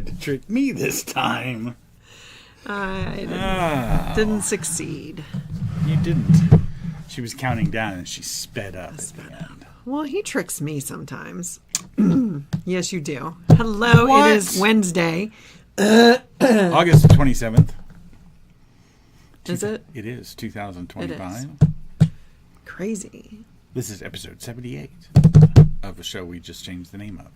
tried to trick me this time. I didn't succeed. You didn't. She was counting down and she sped up at the end. Well, he tricks me sometimes. Yes, you do. Hello, What? It is Wednesday. August 27th. Is it? It is 2025. It is. Crazy. This is episode 78 of a show we just changed the name of.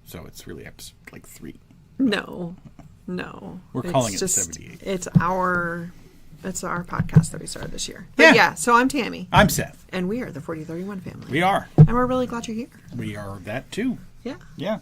So it's really episode like 3. No. We're calling it 78. It's our podcast that we started this year. But yeah, so I'm Tammy. I'm Seth. And we are the 4031 family. We are. And we're really glad you're here. We are that too. Yeah. Yeah.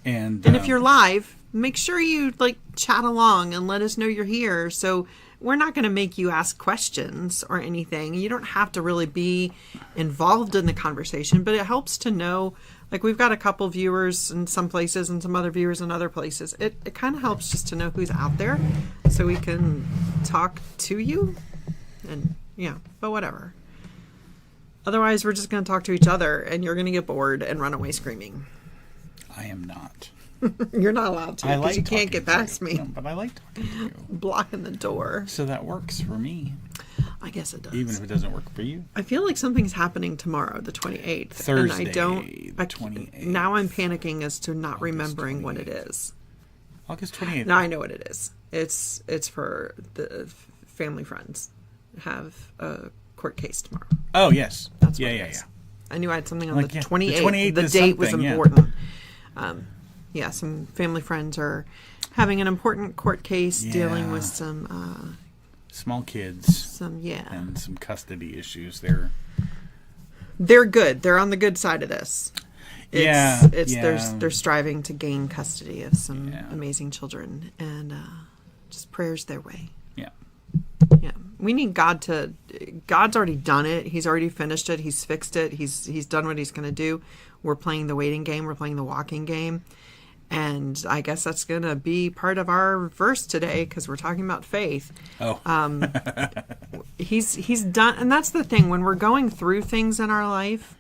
And if you're live, make sure you chat along and let us know you're here. So we're not going to make you ask questions or anything. You don't have to really be involved in the conversation, but it helps to know. Like, we've got a couple viewers in some places and some other viewers in other places. It kind of helps just to know who's out there so we can talk to you. And, yeah, but whatever. Otherwise, we're just going to talk to each other, and you're going to get bored and run away screaming. I am not. You're not allowed to because you can't get past me. No, but I like talking to you. Blocking the door. So that works for me. I guess it does. Even if it doesn't work for you. I feel like something's happening tomorrow, the 28th. Thursday, and I don't, the 28th. Now I'm panicking as to not August remembering 28th. what it is. August 28th. Now I know what it is. It's for the family friends have a court case tomorrow. Oh, yes. That's what yeah. I knew I had something on Like, the yeah, 28th. the 28th The is date was something, yeah. important. Some family friends are having an important court case dealing with some small kids. And some custody issues. They're good. They're on the good side of this. They're striving to gain custody of some amazing children, and just prayers their way. Yeah. We need God to. God's already done it. He's already finished it. He's fixed it. He's done what he's going to do. We're playing the waiting game. We're playing the walking game. And I guess that's going to be part of our verse today because we're talking about faith. Oh. He's done. And that's the thing. When we're going through things in our life,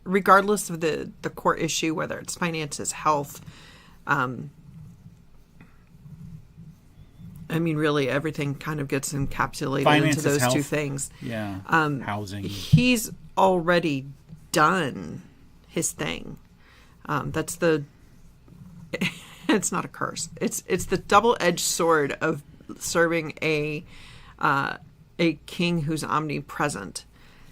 regardless of the core issue, whether it's finances, health, really everything kind of gets encapsulated Finances, into those health. two things. Yeah. Housing. He's already done his thing. That's the... It's not a curse. It's the double-edged sword of serving a king who's omnipresent.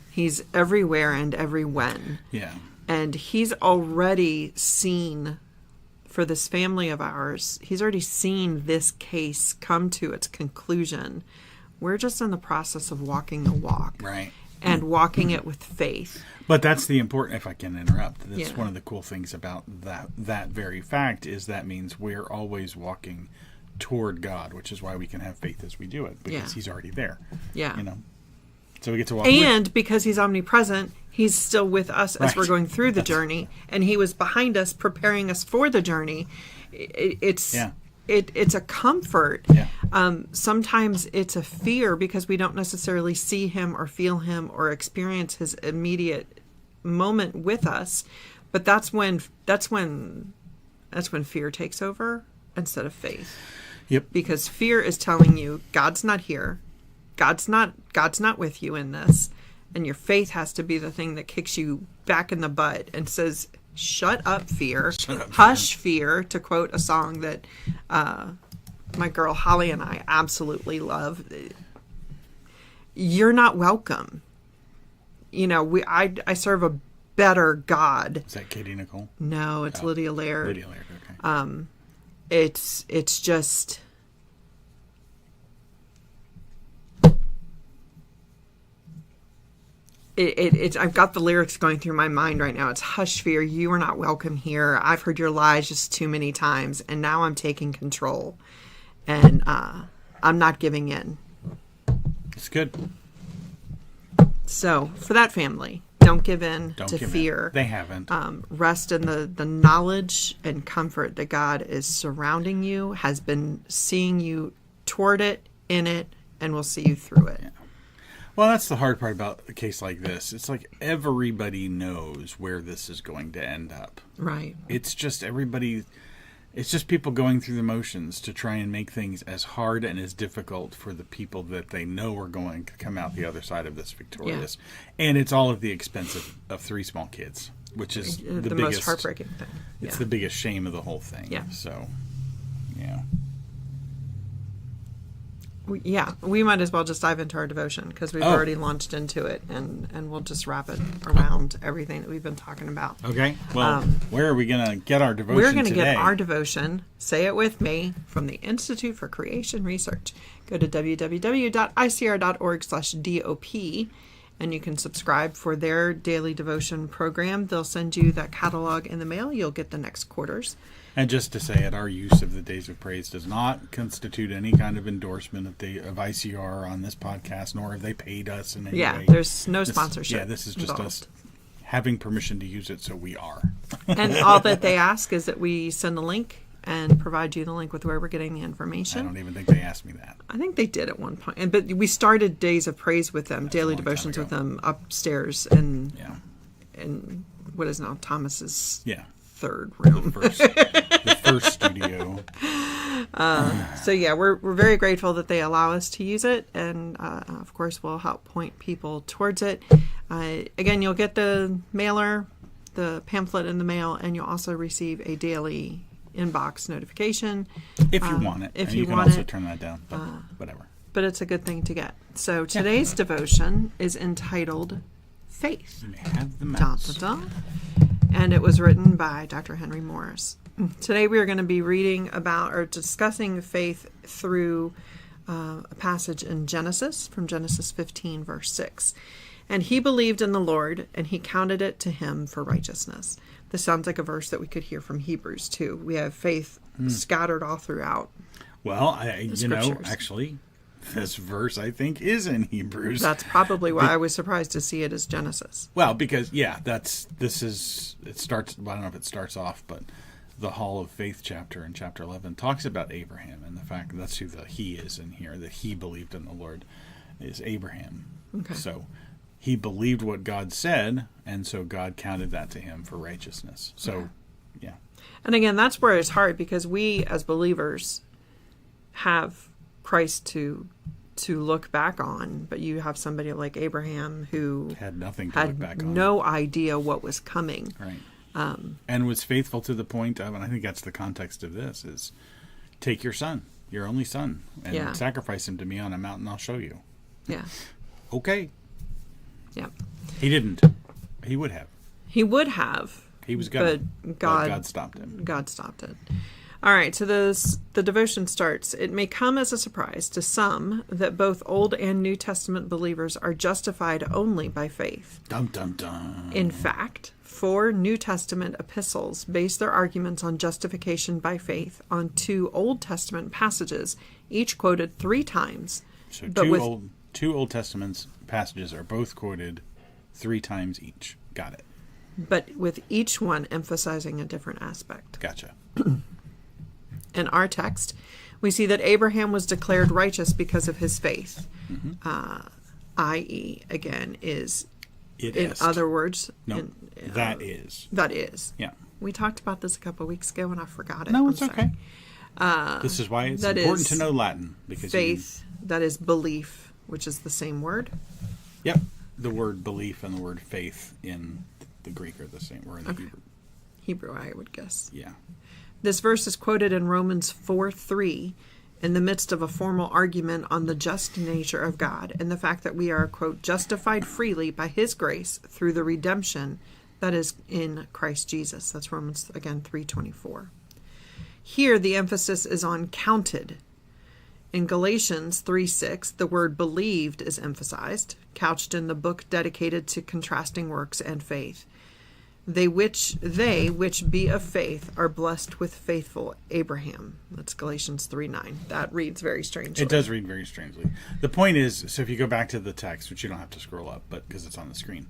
He's everywhere and every when. Yeah. And he's already seen, for this family of ours, he's already seen this case come to its conclusion. We're just in the process of walking the walk. Right. And walking it with faith. But that's the important, if I can interrupt, that's one of the cool things about that very fact is that means we're always walking toward God, which is why we can have faith as we do it, because he's already there. Yeah. So we get to walk And because he's omnipresent, he's still with us as we're going through the journey, and he was behind us preparing us for the journey. It's a comfort. Yeah. Sometimes it's a fear because we don't necessarily see him or feel him or experience his immediate moment with us. But that's when fear takes over instead of faith. Yep. Because fear is telling you God's not here. God's not with you in this. And your faith has to be the thing that kicks you back in the butt and says, shut up, fear. Hush, fear, to quote a song that my girl Holly and I absolutely love. You're not welcome. I serve a better God. Is that Katie Nicole? No, it's Lydia Laird. Lydia Laird, okay. It's just... I've got the lyrics going through my mind right now. It's hush, fear, you are not welcome here. I've heard your lies just too many times, and now I'm taking control. And I'm not giving in. It's good. So, for that family, don't give in to fear. They haven't. Rest in the knowledge and comfort that God is surrounding you, has been seeing you toward it, in it, and will see you through it. Yeah. Well, that's the hard part about a case like this. It's like everybody knows where this is going to end up. Right. It's just everybody... It's just people going through the motions to try and make things as hard and as difficult for the people that they know are going to come out the other side of this victorious. Yeah. And it's all at the expense of 3 small kids, which is the biggest, most heartbreaking thing. Yeah. It's the biggest shame of the whole thing. Yeah. So, yeah. We might as well just dive into our devotion because we've already launched into it, and we'll just wrap it around everything that we've been talking about. Okay. Well, where are we going to get our devotion We're going to today? get our devotion, say it with me, from the Institute for Creation Research. Go to www.icr.org/DOP, and you can subscribe for their daily devotion program. They'll send you that catalog in the mail. You'll get the next quarters. And just to say it, our use of the Days of Praise does not constitute any kind of endorsement of ICR on this podcast, nor have they paid us in any way. There's no sponsorship. This is just involved. Us having permission to use it, so we are. And all that they ask is that we send a link and provide you the link with where we're getting the information. I don't even think they asked me that. I think they did at one point. But we started Days of Praise with them, daily devotions with them upstairs in what is now Thomas's third room. The first studio. So we're very grateful that they allow us to use it, and of course we'll help point people towards it. Again, you'll get the mailer, the pamphlet in the mail, and you'll also receive a daily inbox notification. If you want it. If and you can want also it. Turn that down, but whatever. But it's a good thing to get. So today's devotion is entitled Faith. You may have the mouse. And it was written by Dr. Henry Morris. Today we are going to be reading about or discussing faith through a passage in Genesis, from Genesis 15, verse 6. And he believed in the Lord, and he counted it to him for righteousness. This sounds like a verse that we could hear from Hebrews too. We have faith scattered all throughout. Well, actually, this verse, I think, is in Hebrews. That's probably why I was surprised to see it as Genesis. Well, because, it starts, I don't know if it starts off, but the Hall of Faith chapter in chapter 11 talks about Abraham, and the fact that that's who the he is in here, that he believed in the Lord, is Abraham. Okay. So he believed what God said, and so God counted that to him for righteousness. So, yeah. And again, that's where it's hard, because we as believers have Christ to look back on, but you have somebody like Abraham who had nothing to look back on, no idea what was coming, right? And was faithful to the point of, and I think that's the context of this, is take your son, your only son, and sacrifice him to me on a mountain. I'll show you. Yeah. Okay. Yeah. He didn't. He would have. He would have. He was gonna. But God stopped him. God stopped it. All right, so the devotion starts. It may come as a surprise to some that both Old and New Testament believers are justified only by faith. Dum, dum, dum. In fact, 4 New Testament epistles base their arguments on justification by faith on 2 Old Testament passages, each quoted 3 times. So two Old Testament passages are both quoted 3 times each. Got it. But with each one emphasizing a different aspect. Gotcha. In our text, we see that Abraham was declared righteous because of his faith. I.e., again, is, in other words... No, that is. That is. Yeah. We talked about this a couple of weeks ago and I forgot it. No, it's okay. This is why it's important to know Latin. Because faith, that is belief, which is the same word. Yep. The word belief and the word faith in the Greek are the same. Or in the Hebrew. Hebrew, I would guess. Yeah. This verse is quoted in Romans 4:3 in the midst of a formal argument on the just nature of God and the fact that we are, quote, justified freely by his grace through the redemption that is in Christ Jesus. That's Romans, again, 3:24. Here, the emphasis is on counted. In Galatians 3:6, the word believed is emphasized, couched in the book dedicated to contrasting works and faith. They which be of faith are blessed with faithful Abraham. That's Galatians 3:9. That reads very strangely. It does read very strangely. The point is, so if you go back to the text, which you don't have to scroll up, but because it's on the screen,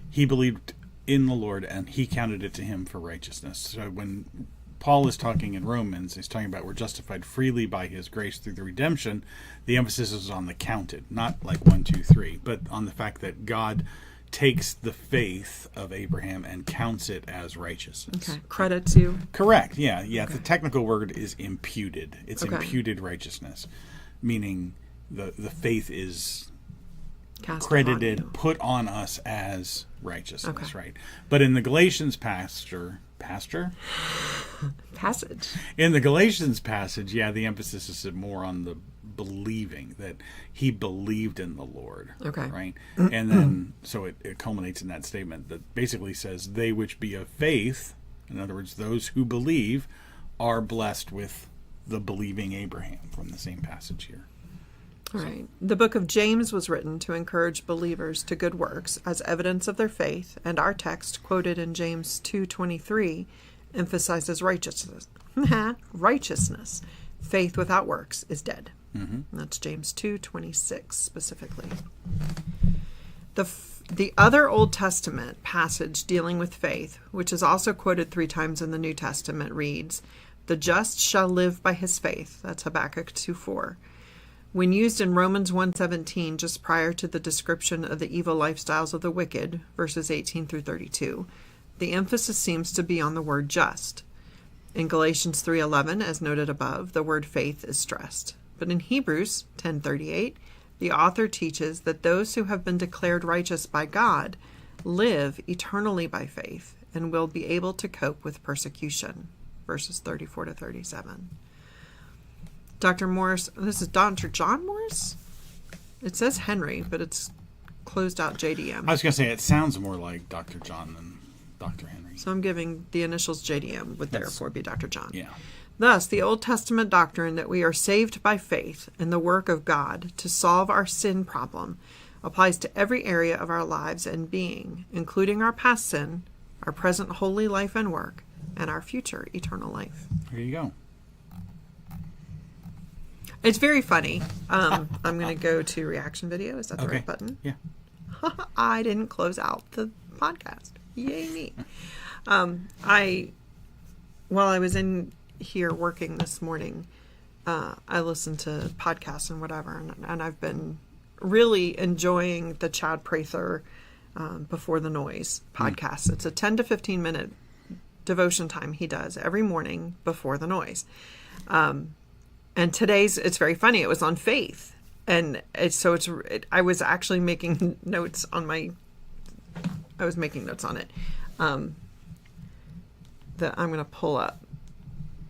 he believed in the Lord and he counted it to him for righteousness. So when Paul is talking in Romans, he's talking about we're justified freely by his grace through the redemption. The emphasis is on the counted, not like 1, 2, 3, but on the fact that God takes the faith of Abraham and counts it as righteousness. Okay. Credits you. Correct. Yeah. Okay. The technical word is imputed. It's imputed righteousness, meaning the faith is Cast credited, put on us as righteousness, right? But in the Galatians passage. In the Galatians passage, the emphasis is more on the believing, that he believed in the Lord. Okay. Right? And then, so it culminates in that statement that basically says, they which be of faith, in other words, those who believe, are blessed with the believing Abraham, from the same passage here. All right. The book of James was written to encourage believers to good works as evidence of their faith, and our text, quoted in James 2:23, emphasizes righteousness. Righteousness. Faith without works is dead. Mm-hmm. That's James 2:26 specifically. The other Old Testament passage dealing with faith, which is also quoted 3 times in the New Testament, reads, "The just shall live by his faith." That's Habakkuk 2:4. When used in Romans 1:17, just prior to the description of the evil lifestyles of the wicked, verses 18 through 32, the emphasis seems to be on the word just. In Galatians 3:11, as noted above, the word faith is stressed. But in Hebrews 10:38, the author teaches that those who have been declared righteous by God live eternally by faith and will be able to cope with persecution, verses 34 to 37. Dr. Morris, this is Dr. John Morris? It says Henry, but it's closed out JDM. I was going to say, it sounds more like Dr. John than Dr. Henry. So I'm giving the initials JDM, would therefore be Dr. John. Yeah. Thus, the Old Testament doctrine that we are saved by faith in the work of God to solve our sin problem applies to every area of our lives and being, including our past sin, our present holy life and work, and our future eternal life. There you go. It's very funny. I'm going to go to reaction video. Is that the right button? Yeah. I didn't close out the podcast. Yay me. While I was in here working this morning, I listened to podcasts and whatever, and I've been really enjoying the Chad Prather Before the Noise podcast. It's a 10 to 15 minute devotion time he does every morning before the noise. And today's, it's very funny. It was on faith. And I was actually making notes on it. That I'm going to pull up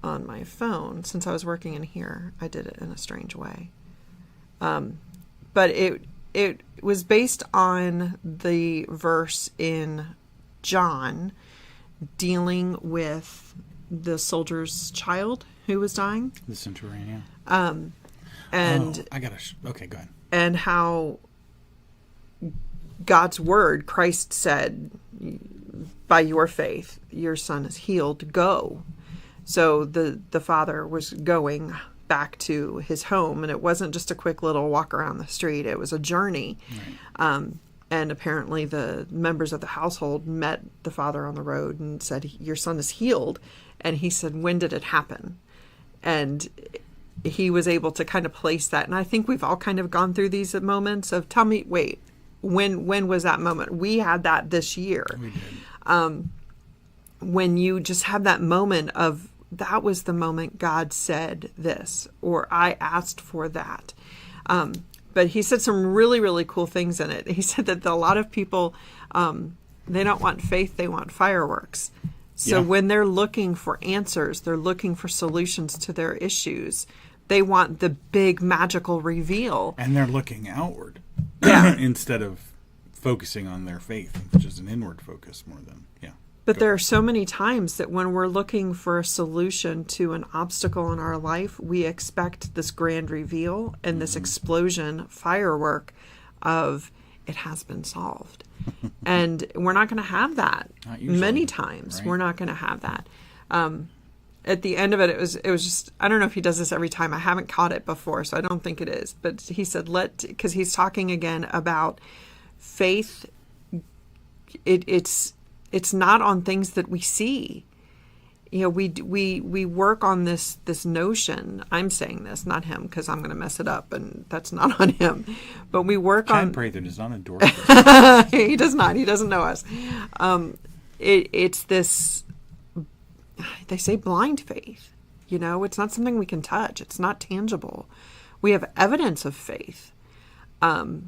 on my phone. Since I was working in here, I did it in a strange way. But it was based on the verse in John dealing with the soldier's child who was dying. The centurion, and okay, go ahead. And how God's word, Christ said, by your faith, your son is healed, go. So the father was going back to his home, and it wasn't just a quick little walk around the street. It was a journey. Right. And apparently the members of the household met the father on the road and said, your son is healed. And he said, when did it happen? And he was able to kind of place that. And I think we've all kind of gone through these moments of, tell me, wait, when was that moment? We had that this year. We did. When you just have that moment of, that was the moment God said this, or I asked for that. But he said some really, really cool things in it. He said that a lot of people, they don't want faith, they want fireworks. So when they're looking for answers, they're looking for solutions to their issues. They want the big magical reveal. And they're looking outward instead of focusing on their faith, which is an inward focus more than, But there are so many times that when we're looking for a solution to an obstacle in our life, we expect this grand reveal and this explosion, firework of it has been solved. And we're not going to have that. Many times. Right? We're not going to have that. At the end of it, it was just, I don't know if he does this every time. I haven't caught it before, so I don't think it is. But he said, because he's talking again about faith. It's not on things that we see. we work on this notion. I'm saying this, not him, because I'm going to mess it up, and that's not on him. But we work Chad on. Prather does not endorse this. He does not. He doesn't know us. It's this. They say blind faith. It's not something we can touch. It's not tangible. We have evidence of faith. But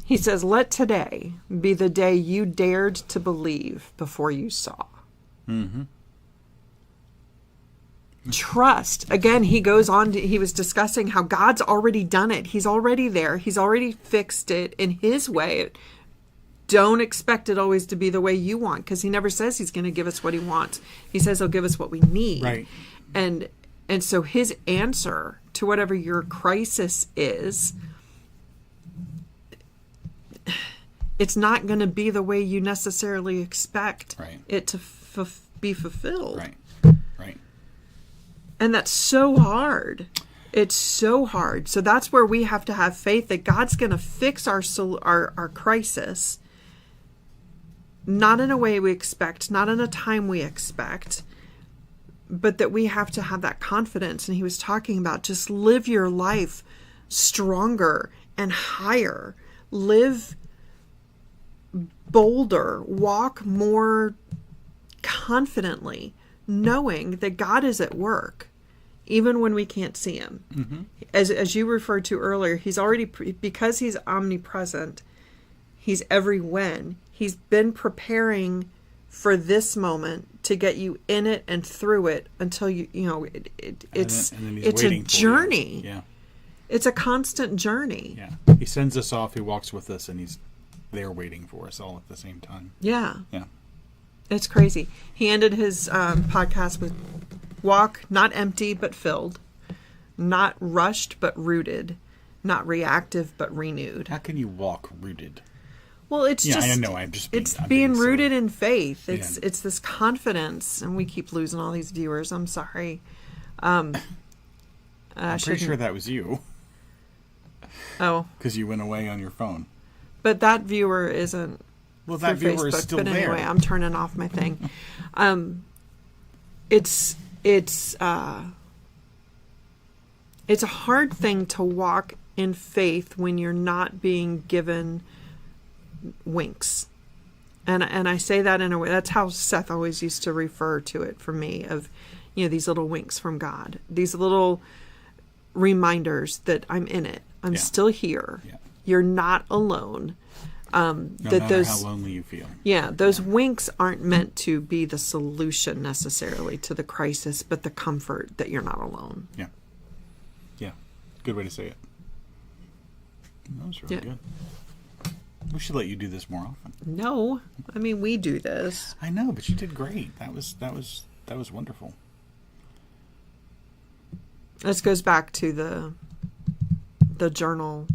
he says, let today be the day you dared to believe before you saw. Mm-hmm. Trust. Again, he goes on he was discussing how God's already done it. He's already there. He's already fixed it in his way. Don't expect it always to be the way you want, because he never says he's going to give us what he wants. He says he'll give us what we need. Right. And so his answer to whatever your crisis is, it's not going to be the way you necessarily expect it to be fulfilled. Right. Right. And that's so hard. It's so hard. So that's where we have to have faith that God's going to fix our crisis, not in a way we expect, not in a time we expect, but that we have to have that confidence. And he was talking about just live your life stronger and higher. Live bolder. Walk more confidently, knowing that God is at work, even when we can't see him. Mm-hmm. As you referred to earlier, he's already, because he's omnipresent, he's every when. He's been preparing for this moment to get you in it and through it until it's a journey. Yeah. It's a constant journey. Yeah. He sends us off, he walks with us, and he's there waiting for us all at the same time. Yeah. Yeah. It's crazy. He ended his podcast with walk not empty but filled, not rushed but rooted, not reactive but renewed. How can you walk rooted? Well, it's just, I know. I'm being rooted in faith. It's this confidence, and we keep losing all these viewers. I'm sorry. I'm pretty sure that was you. Oh, because you went away on your phone. But that viewer isn't. Well, that viewer Facebook, is still but anyway, there. I'm turning off my thing. It's a hard thing to walk in faith when you're not being given winks. And I say that in a way, that's how Seth always used to refer to it for me, of, these little winks from God, these little reminders that I'm in it. I'm still here. Yeah. You're not alone. No matter how lonely you feel. Yeah, those winks aren't meant to be the solution necessarily to the crisis, but the comfort that you're not alone. Yeah. Yeah. Good way to say it. That was really good. We should let you do this more often. No. I mean, we do this. I know, but you did great. That was wonderful. This goes back to the journal.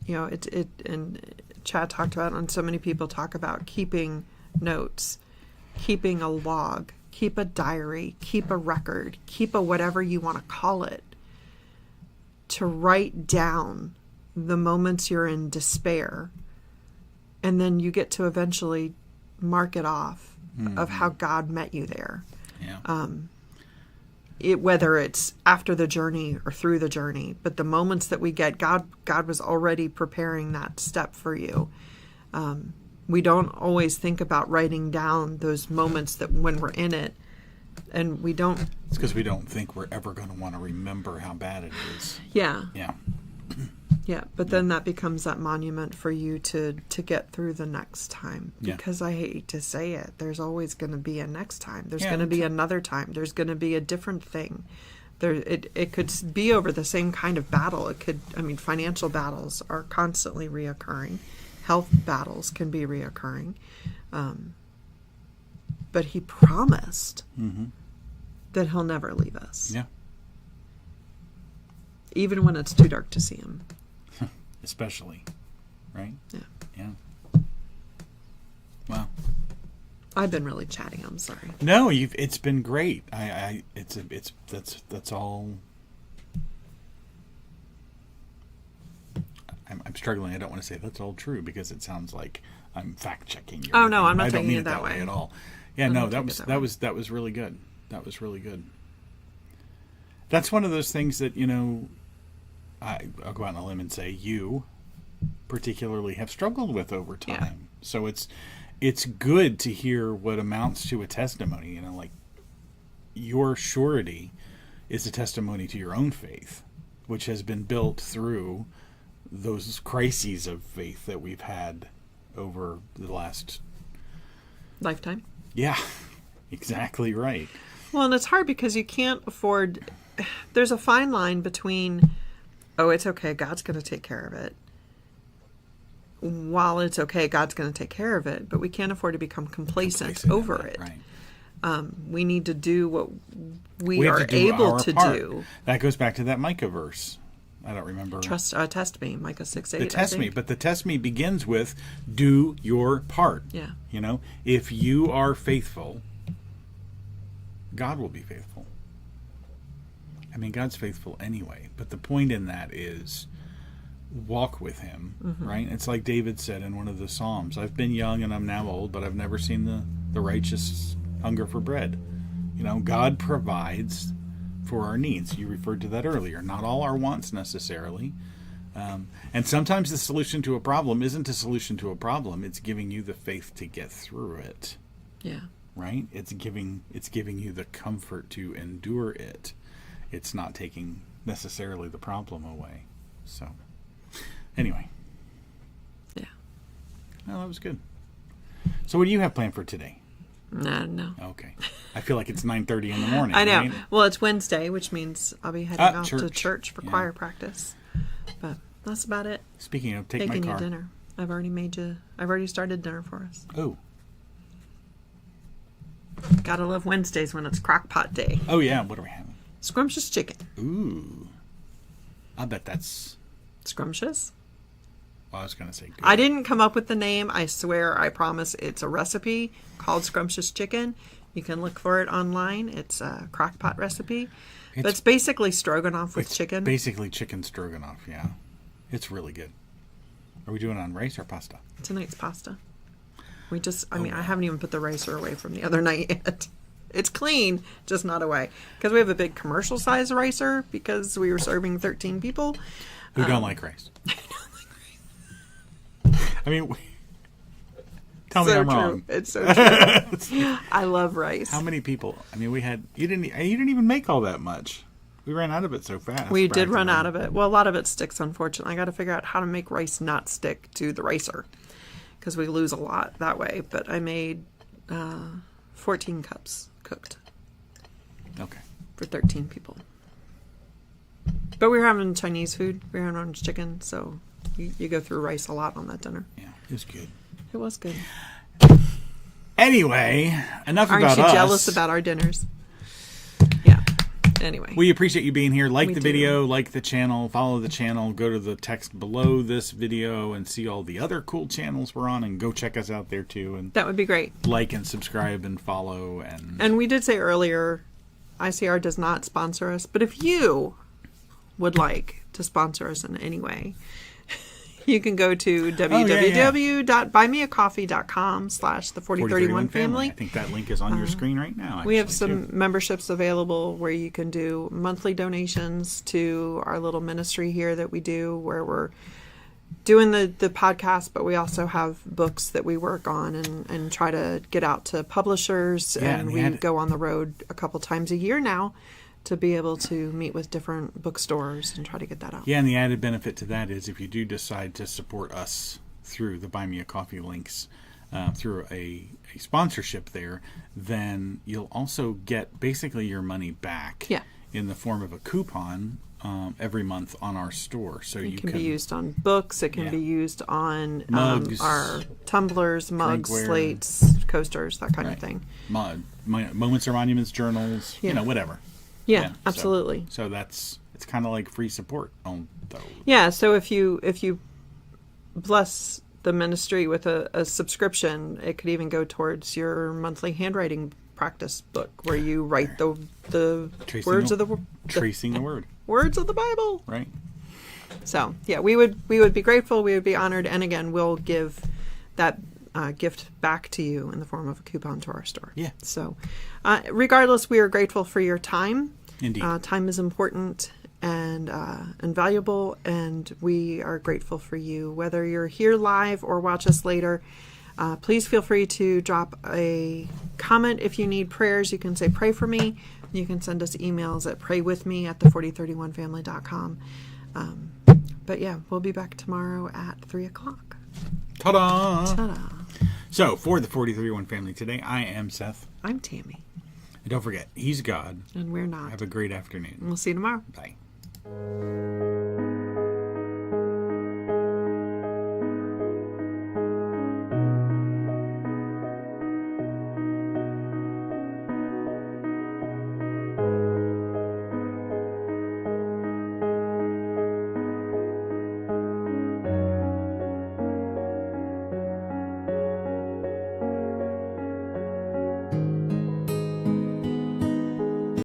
And Chad talked about it, and so many people talk about keeping notes, keeping a log, keep a diary, keep a record, keep a whatever you want to call it, to write down the moments you're in despair, and then you get to eventually mark it off of how God met you there. Yeah. Whether it's after the journey or through the journey, but the moments that we get, God was already preparing that step for you. We don't always think about writing down those moments that when we're in it, and we don't. It's because we don't think we're ever going to want to remember how bad it is. Yeah. Yeah. Yeah, but then that becomes that monument for you to get through the next time. Because I hate to say it, there's always going to be a next time. There's going to be another time. There's going to be a different thing. It could be over the same kind of battle. Financial battles are constantly reoccurring. Health battles can be reoccurring. But he promised that he'll never leave us. Yeah. Even when it's too dark to see him. Especially, right? Yeah. Yeah. Wow. I've been really chatting. I'm sorry. No, it's been great. That's all. I'm struggling. I don't want to say that's all true because it sounds like I'm fact checking you. Oh no, I'm not I don't taking mean it that way at all. Yeah, no, that was really good. That was really good. That's one of those things that, I'll go out on a limb and say you particularly have struggled with over time. Yeah. So it's good to hear what amounts to a testimony, like your surety is a testimony to your own faith, which has been built through those crises of faith that we've had over the last lifetime. Yeah, exactly right. Well, and it's hard because you can't afford, there's a fine line between, oh, it's okay, God's going to take care of it. While it's okay, God's going to take care of it, but we can't afford to become complacent over it. Right. We need to do what we are able to do. That goes back to that Micah verse. I don't remember. Test me, Micah 6:8. But the test me begins with do your part. Yeah. If you are faithful, God will be faithful. I mean, God's faithful anyway, but the point in that is walk with him, right? It's like David said in one of the Psalms, I've been young and I'm now old, but I've never seen the righteous hunger for bread. God provides for our needs. You referred to that earlier. Not all our wants necessarily. And sometimes the solution to a problem isn't a solution to a problem. It's giving you the faith to get through it. Yeah. Right? It's giving you the comfort to endure it. It's not taking necessarily the problem away. So, anyway. Yeah. Well, that was good. So what do you have planned for today? No. Okay. I feel like it's 9:30 in the morning. I know. Right? Well, it's Wednesday, which means I'll be heading off to church for choir practice. But that's about it. Speaking of, take Making my car. you dinner. I've already started dinner for us. Oh. Gotta love Wednesdays when it's crock pot day. Oh yeah, what are we having? Scrumptious chicken. Ooh. I bet that's Scrumptious? Well, I was going to say good. I didn't come up with the name. I swear, I promise. It's a recipe called Scrumptious Chicken. You can look for it online. It's a crock pot recipe. But it's basically stroganoff with chicken. Basically chicken stroganoff, yeah. It's really good. Are we doing it on rice or pasta? Tonight's pasta. I haven't even put the ricer away from the other night yet. It's clean, just not away. Because we have a big commercial size ricer because we were serving 13 people. Who don't like rice. I mean, tell me I'm wrong. It's so true. I love rice. How many people? I mean, you didn't even make all that much. We ran out of it so fast. We did run out of it. Well, a lot of it sticks, unfortunately. I got to figure out how to make rice not stick to the ricer because we lose a lot that way. But I made 14 cups cooked. Okay. For 13 people. But we were having Chinese food. We were having chicken, so you go through rice a lot on that dinner. Yeah, it was good. It was good. Anyway, enough about us. Aren't you jealous about our dinners? Yeah. Anyway. We appreciate you being here. Like the video, like the channel, follow the channel, go to the text below this video and see all the other cool channels we're on and go check us out there too. And that would be great. Like and subscribe and follow. And we did say earlier, ICR does not sponsor us, but if you would like to sponsor us in any way, you can go to www.buymeacoffee.com/the4031family. I think that link is on your screen right now. We have some memberships available where you can do monthly donations to our little ministry here that we do, where we're doing the podcast, but we also have books that we work on and try to get out to publishers. And we go on the road a couple times a year now to be able to meet with different bookstores and try to get that out. Yeah, and the added benefit to that is if you do decide to support us through the Buy Me a Coffee links, through a sponsorship there, then you'll also get basically your money back in the form of a coupon every month on our store. So it can be used on books. It can be used on mugs, our tumblers, mugs, slates, coasters, that kind of thing. Moments or Monuments journals, whatever. Yeah, absolutely. So it's kind of like free support on those. Yeah, so if you bless the ministry with a subscription, it could even go towards your monthly handwriting practice book where you write the words of the tracing the word. Words of the Bible. Right. So yeah, we would be grateful. We would be honored. And again, we'll give that gift back to you in the form of a coupon to our store. Yeah. So regardless, we are grateful for your time. Indeed. Time is important and valuable, and we are grateful for you. Whether you're here live or watch us later, please feel free to drop a comment. If you need prayers, you can say, pray for me. You can send us emails at praywithme@the4031family.com. But yeah, we'll be back tomorrow at 3:00. Ta-da! Ta-da! So, for the 4031 family today, I am Seth. I'm Tammy. And don't forget, he's God. And we're not. Have a great afternoon. We'll see you tomorrow. Bye.